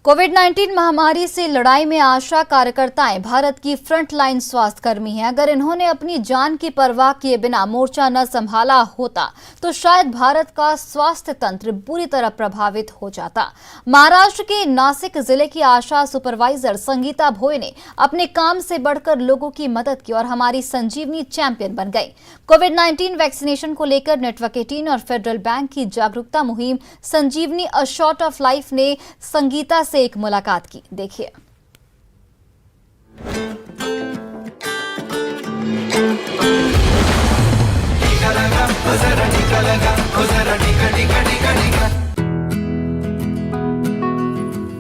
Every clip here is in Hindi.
कोविड-19 महामारी से लड़ाई में आशा कार्यकर्ताएं भारत की फ्रंटलाइन स्वास्थ्य कर्मी हैं। अगर इन्होंने अपनी जान की परवाह किए बिना मोर्चा न संभाला होता तो शायद भारत का स्वास्थ्य तंत्र बुरी तरह प्रभावित हो जाता। महाराष्ट्र के नासिक जिले की आशा सुपरवाइजर संगीता भोई ने अपने काम से बढ़कर लोगों की मदद की और हमारी संजीवनी चैंपियन बन गई। कोविड-19 वैक्सीनेशन को लेकर नेटवर्क 18 और फेडरल बैंक की जागरूकता मुहिम संजीवनी अ शॉट ऑफ लाइफ ने संगीता से एक मुलाकात की। देखिए।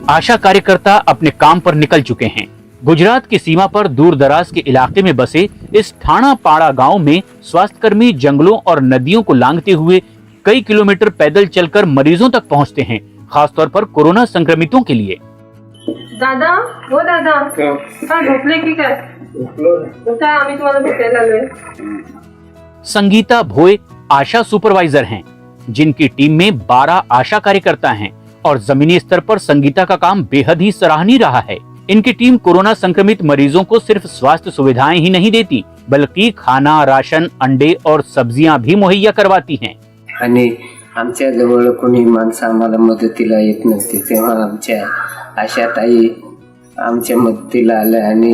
आशा कार्यकर्ता अपने काम पर निकल चुके हैं। गुजरात की सीमा पर दूर दराज के इलाके में बसे इस ठाणा पाड़ा गांव में स्वास्थ्यकर्मी जंगलों और नदियों को लांघते हुए कई किलोमीटर पैदल चलकर मरीजों तक पहुंचते हैं, खासतौर पर कोरोना संक्रमितों के लिए। दादा, हो दादा, हाँ झोपले की काय? आम्ही तुम्हाला भेटायला आलोय। संगीता भोई आशा सुपरवाइजर हैं, जिनकी टीम में 12 आशा कार्यकर्ता हैं और जमीनी स्तर पर संगीता का काम बेहद ही सराहनीय रहा है। इनकी टीम कोरोना संक्रमित मरीजों को सिर्फ स्वास्थ्य सुविधाएं ही नहीं देती, बल्कि खाना, राशन, अंडे और सब्जियां भी मुहैया करवाती हैं। आणि आमच्या जवळ कोणी माणसं आम्हाला मदतीला येत नसते, तेव्हा आमच्या आशाताई आमच्या मदतीला आल्या आणि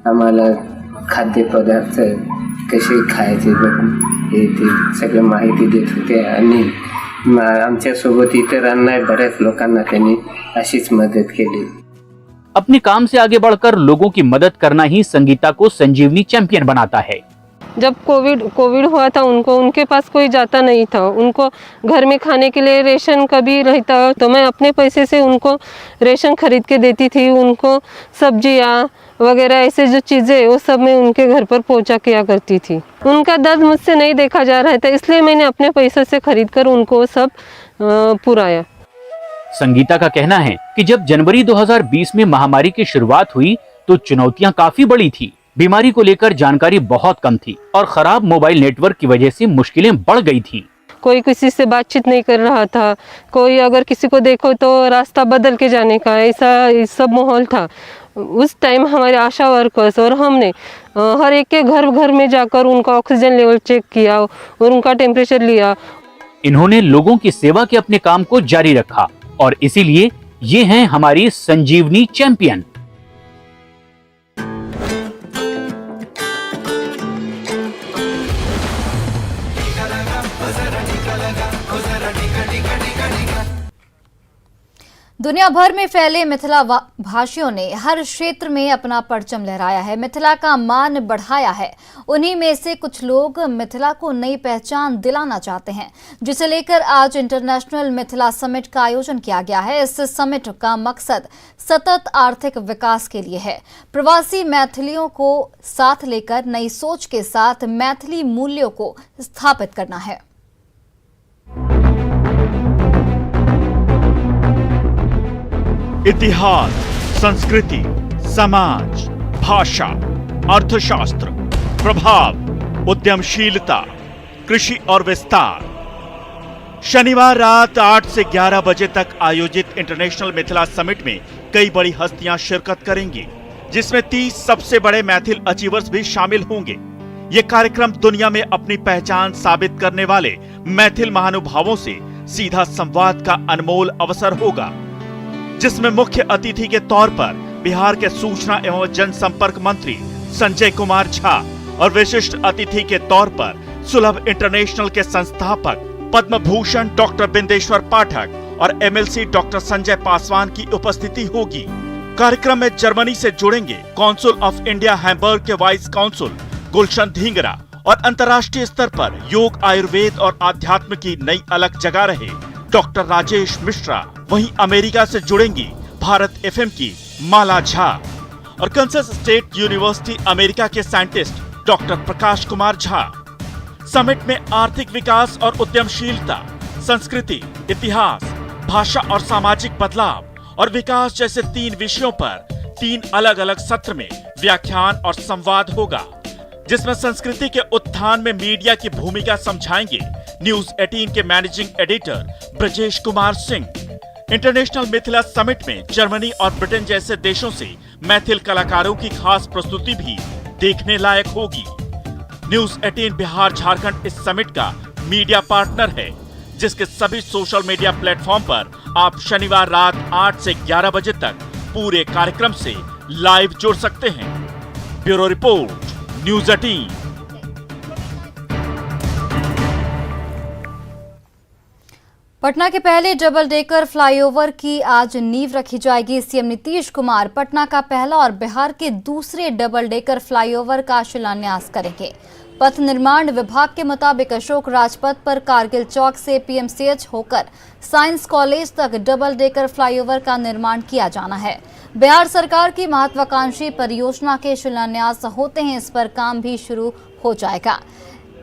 आम्हाला खाद्यपदार्थ कसे खायचे हे ते सगळं माहिती देत होते आणि आमच्या सोबत इतरांना बऱ्याच लोकांना त्यांनी अशीच मदत केली। अपने काम से आगे बढ़कर लोगों की मदद करना ही संगीता को संजीवनी चैंपियन बनाता है। जब कोविड हुआ था उनके पास कोई जाता नहीं था, उनको घर में खाने के लिए रेशन कभी रहता तो मैं अपने पैसे से उनको रेशन खरीद के देती थी। उनको सब्जियां वगैरह ऐसे जो चीज़ें वो सब मैं उनके घर पर पहुंचा किया करती थी। उनका दर्द मुझसे नहीं देखा जा रहा था, इसलिए मैंने अपने पैसे से खरीद कर उनको सब पुराया। संगीता का कहना है कि जब जनवरी 2020 में महामारी की शुरुआत हुई तो चुनौतियां काफी बड़ी थी। बीमारी को लेकर जानकारी बहुत कम थी और खराब मोबाइल नेटवर्क की वजह से मुश्किलें बढ़ गई थी। कोई किसी से बातचीत नहीं कर रहा था, कोई अगर किसी को देखो तो रास्ता बदल के जाने का, ऐसा सब माहौल था। उस टाइम हमारे आशा वर्कर्स और हमने हर एक के घर में जाकर उनका ऑक्सीजन लेवल चेक किया और उनका टेम्परेचर लिया। इन्होंने लोगों की सेवा के अपने काम को जारी रखा और इसीलिए ये हैं हमारी संजीवनी चैंपियन। दुनिया भर में फैले मिथिला भाषियों ने हर क्षेत्र में अपना परचम लहराया है, मिथिला का मान बढ़ाया है। उन्हीं में से कुछ लोग मिथिला को नई पहचान दिलाना चाहते हैं, जिसे लेकर आज इंटरनेशनल मिथिला समिट का आयोजन किया गया है। इस समिट का मकसद सतत आर्थिक विकास के लिए है। प्रवासी मैथिलियों को साथ लेकर नई सोच के साथ मैथिली मूल्यों को स्थापित करना है। इतिहास, संस्कृति, समाज, भाषा, अर्थशास्त्र, प्रभाव, उद्यमशीलता, कृषि और विस्तार। शनिवार रात 8 से 11 बजे तक आयोजित इंटरनेशनल मिथिला समिट में कई बड़ी हस्तियां शिरकत करेंगी, जिसमें 30 सबसे बड़े मैथिल अचीवर्स भी शामिल होंगे। ये कार्यक्रम दुनिया में अपनी पहचान साबित करने वाले मैथिल महानुभावों से सीधा संवाद का अनमोल अवसर होगा, जिसमें मुख्य अतिथि के तौर पर बिहार के सूचना एवं जनसंपर्क मंत्री संजय कुमार झा और विशिष्ट अतिथि के तौर पर सुलभ इंटरनेशनल के संस्थापक पद्म भूषण डॉक्टर बिंदेश्वर पाठक और एमएलसी डॉक्टर संजय पासवान की उपस्थिति होगी। कार्यक्रम में जर्मनी से जुड़ेंगे कौंसुल ऑफ इंडिया हैम्बर्ग के वाइस काउंसिल गुलशन धिंगरा और अंतर्राष्ट्रीय स्तर पर योग, आयुर्वेद और आध्यात्म की नई अलग जगा रहे डॉक्टर राजेश मिश्रा। वहीं अमेरिका से जुड़ेंगी भारत एफएम की माला झा और कंसस स्टेट यूनिवर्सिटी अमेरिका के scientist doctor Prakash Kumar Jha. Summit में आर्थिक विकास और उद्यमशीलता, संस्कृति, इतिहास, भाषा और सामाजिक बदलाव और विकास जैसे 3 विषयों पर 3 अलग अलग सत्र में व्याख्यान और संवाद होगा, जिसमें संस्कृति के उत्थान में मीडिया की भूमिका समझाएंगे न्यूज 18 के managing editor Brajesh Kumar Singh. International Mithila summit में जर्मनी और ब्रिटेन जैसे देशों से मैथिल कलाकारों की खास प्रस्तुति भी देखने लायक होगी। न्यूज 18 बिहार झारखंड इस समिट का मीडिया पार्टनर है, जिसके सभी सोशल मीडिया प्लेटफॉर्म पर आप शनिवार रात 8 से 11 बजे तक पूरे कार्यक्रम से लाइव जुड़ सकते हैं। Bureau report, news 18। पटना के पहले डबल डेकर फ्लाईओवर की आज नींव रखी जाएगी। सीएम नीतीश कुमार पटना का पहला और बिहार के दूसरे डबल डेकर फ्लाईओवर का शिलान्यास करेंगे। पथ निर्माण विभाग के मुताबिक अशोक राजपथ पर कारगिल चौक से पीएमसीएच होकर साइंस कॉलेज तक डबल डेकर फ्लाईओवर का निर्माण किया जाना है। बिहार सरकार की महत्वाकांक्षी परियोजना के शिलान्यास होते हैं, इस पर काम भी शुरू हो जाएगा।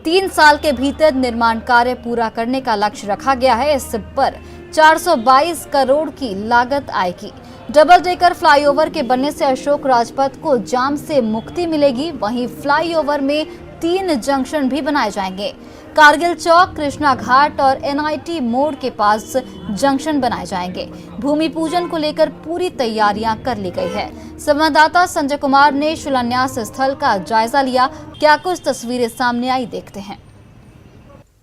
3 साल के भीतर निर्माण कार्य पूरा करने का लक्ष्य रखा गया है। इस पर 422 करोड़ की लागत आएगी। डबल डेकर फ्लाईओवर के बनने से अशोक राजपथ को जाम से मुक्ति मिलेगी। वहीं फ्लाईओवर में 3 जंक्शन भी बनाए जाएंगे। कारगिल चौक, कृष्णा घाट और एनआईटी मोड़ के पास जंक्शन बनाए जाएंगे। भूमि पूजन को लेकर पूरी तैयारियां कर ली गई है। संवाददाता संजय कुमार ने शिलान्यास स्थल का जायजा लिया। क्या कुछ तस्वीरें सामने आई, देखते हैं।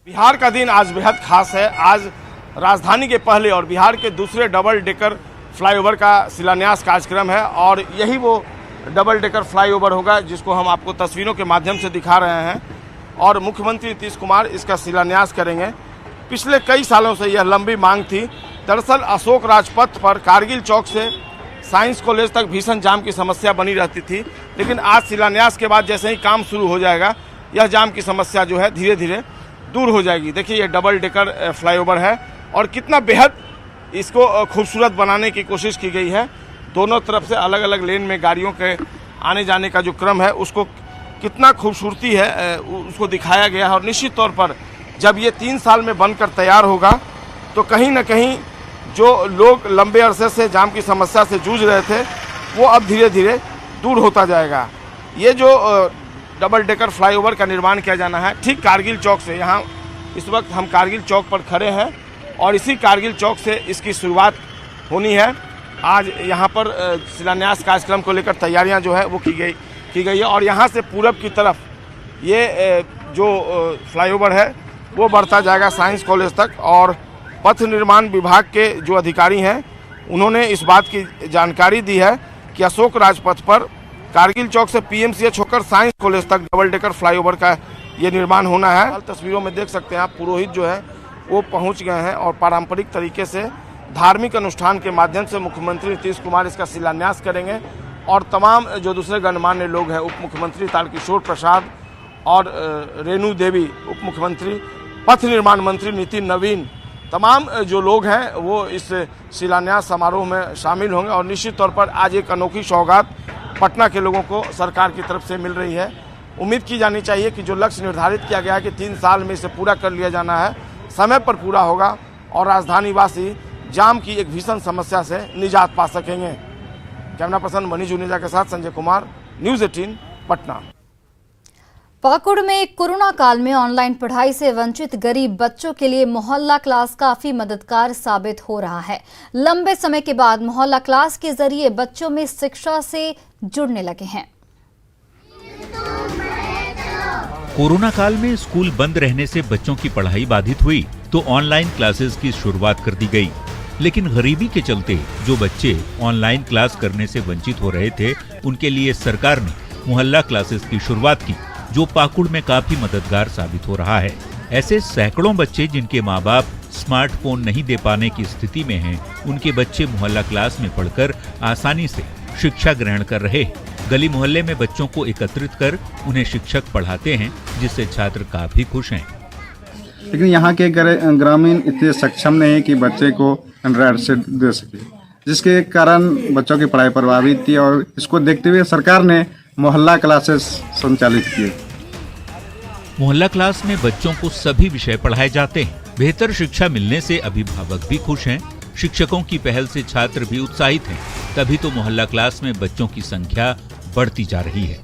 बिहार का दिन आज बेहद खास है। आज राजधानी के पहले और बिहार के दूसरे डबल डेकर फ्लाईओवर का शिलान्यास कार्यक्रम है और यही वो डबल डेकर फ्लाईओवर होगा जिसको हम आपको तस्वीरों के माध्यम से दिखा रहे हैं और मुख्यमंत्री नीतीश कुमार इसका शिलान्यास करेंगे। पिछले कई सालों से यह लंबी मांग थी। दरअसल अशोक राजपथ पर कारगिल चौक से साइंस कॉलेज तक भीषण जाम की समस्या बनी रहती थी, लेकिन आज शिलान्यास के बाद जैसे ही काम शुरू हो जाएगा यह जाम की समस्या जो है धीरे धीरे दूर हो जाएगी। देखिए ये डबल डेकर फ्लाईओवर है और कितना बेहद इसको खूबसूरत बनाने की कोशिश की गई है। दोनों तरफ से अलग अलग लेन में गाड़ियों के आने जाने का जो क्रम है उसको कितना खूबसूरती है उसको दिखाया गया है और निश्चित तौर पर जब ये 3 साल में बनकर तैयार होगा तो कहीं ना कहीं जो लोग लंबे अरसे से जाम की समस्या से जूझ रहे थे वो अब धीरे धीरे दूर होता जाएगा। ये जो डबल डेकर फ्लाईओवर का निर्माण किया जाना है ठीक कारगिल चौक से, यहाँ इस वक्त हम कारगिल चौक पर खड़े हैं और इसी कारगिल चौक से इसकी शुरुआत होनी है। आज यहाँ पर शिलान्यास कार्यक्रम को लेकर तैयारियाँ जो है वो की गई है और यहाँ से पूरब की तरफ ये जो फ्लाईओवर है वो बढ़ता जाएगा साइंस कॉलेज तक और पथ निर्माण विभाग के जो अधिकारी हैं उन्होंने इस बात की जानकारी दी है कि अशोक राजपथ पर कारगिल चौक से पीएमसीएच होकर साइंस कॉलेज तक डबल डेकर फ्लाईओवर का ये निर्माण होना है। तस्वीरों में देख सकते हैं आप, पुरोहित जो है वो पहुँच गए हैं और पारंपरिक तरीके से धार्मिक अनुष्ठान के माध्यम से मुख्यमंत्री नीतीश कुमार इसका शिलान्यास करेंगे और तमाम जो दूसरे गणमान्य लोग हैं, उप मुख्यमंत्री तारकिशोर प्रसाद और रेणु देवी, उप मुख्यमंत्री, पथ निर्माण मंत्री नितिन नवीन, तमाम जो लोग हैं वो इस शिलान्यास समारोह में शामिल होंगे और निश्चित तौर पर आज एक अनोखी सौगात पटना के लोगों को सरकार की तरफ से मिल रही है। उम्मीद की जानी चाहिए कि जो लक्ष्य निर्धारित किया गया है कि 3 साल में इसे पूरा कर लिया जाना है, समय पर पूरा होगा और राजधानी वासी जाम की एक भीषण समस्या से निजात पा सकेंगे। कैमरा पर्सन मनीष जुनेजा के साथ संजय कुमार, न्यूज 18 पटना। पाकुड़ में कोरोना काल में ऑनलाइन पढ़ाई से वंचित गरीब बच्चों के लिए मोहल्ला क्लास काफी मददगार साबित हो रहा है। लंबे समय के बाद मोहल्ला क्लास के जरिए बच्चों में शिक्षा से जुड़ने लगे हैं। कोरोना काल में स्कूल बंद रहने से बच्चों की पढ़ाई बाधित हुई तो ऑनलाइन क्लासेस की शुरुआत कर दी गई। लेकिन गरीबी के चलते जो बच्चे ऑनलाइन क्लास करने से वंचित हो रहे थे उनके लिए सरकार ने मोहल्ला क्लासेस की शुरुआत की, जो पाकुड़ में काफी मददगार साबित हो रहा है। ऐसे सैकड़ों बच्चे जिनके माँ बाप स्मार्टफोन नहीं दे पाने की स्थिति में हैं, उनके बच्चे मोहल्ला क्लास में पढ़कर आसानी से शिक्षा ग्रहण कर रहे हैं। गली मोहल्ले में बच्चों को एकत्रित कर उन्हें शिक्षक पढ़ाते हैं, जिससे छात्र काफी खुश हैं। लेकिन यहाँ के ग्रामीण इतने सक्षम नहीं है कि बच्चे को एंड्रॉयड सेट दे सके, जिसके कारण बच्चों की पढ़ाई प्रभावित थी और इसको देखते हुए सरकार ने मोहल्ला क्लासेस संचालित किए। मोहल्ला क्लास में बच्चों को सभी विषय पढ़ाए जाते हैं। बेहतर शिक्षा मिलने से अभिभावक भी खुश हैं। शिक्षकों की पहल से छात्र भी उत्साहित हैं। तभी तो मोहल्ला क्लास में बच्चों की संख्या बढ़ती जा रही है।